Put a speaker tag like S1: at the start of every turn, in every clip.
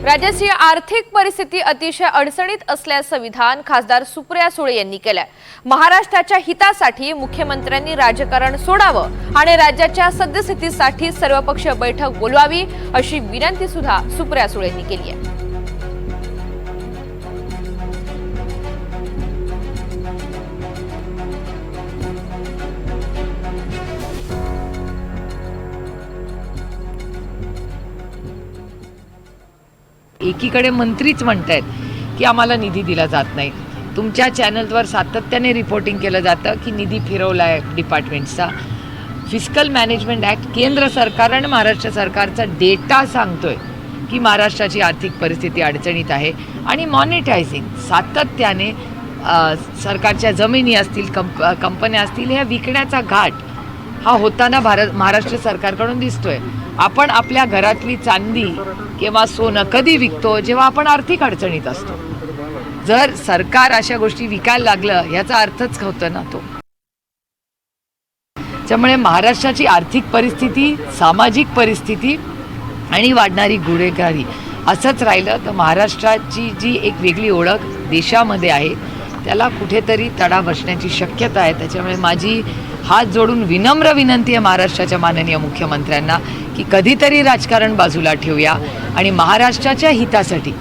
S1: राज्याची आर्थिक परिस्थिती अतिशय अडचणीत असल्याचं विधान खासदार सुप्रिया सुळे यांनी केलंय। महाराष्ट्राच्या हितासाठी मुख्यमंत्र्यांनी राजकारण सोडावं आणि राज्याच्या सद्यस्थितीसाठी सर्वपक्षीय बैठक बोलवावी अशी विनंती सुद्धा सुप्रिया सुळे यांनी केली आहे।
S2: एकीकडे मंत्रीच म्हणतायत की आम्हाला निधी दिला जात नाही। तुमच्या चॅनलवर सातत्याने रिपोर्टिंग केलं जातं की निधी फिरवला आहे डिपार्टमेंट्सचा। फिस्कल मॅनेजमेंट ॲक्ट केंद्र सरकार आणि महाराष्ट्र सरकारचा डेटा सांगतोय की महाराष्ट्राची आर्थिक परिस्थिती अडचणीत आहे आणि मॉनिटायझिंग सातत्याने सरकारच्या जमिनी असतील कंपन्या असतील ह्या विकण्याचा घाट हा होताना महाराष्ट्र सरकारकडून दिसतोय। आपण आपल्या घरातली चांदी किंवा सोनं कधी विकतो जेव्हा आपण आर्थिक अडचणीत असतो। जर सरकार अशा गोष्टी विकायला लागलं याचा अर्थच होतो ना तो। त्यामुळे महाराष्ट्राची आर्थिक परिस्थिती, सामाजिक परिस्थिती आणि वाढणारी गुन्हेगारी असंच राहिलं तर महाराष्ट्राची जी एक वेगळी ओळख देशामध्ये आहे त्याला कुठेतरी तडा बसण्याची शक्यता आहे। त्याच्यामुळे माझी हात जोडून विनम्र विनंती आहे महाराष्ट्राच्या माननीय मुख्यमंत्र्यांना की कधीतरी राजकारण बाजूला ठेवूया आणि महाराष्ट्राच्या हितासाठी,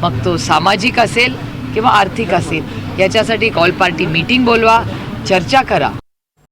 S2: मग तो सामाजिक असेल किंवा आर्थिक असेल, याच्यासाठी एक ऑल पार्टी मीटिंग बोलवा, चर्चा करा।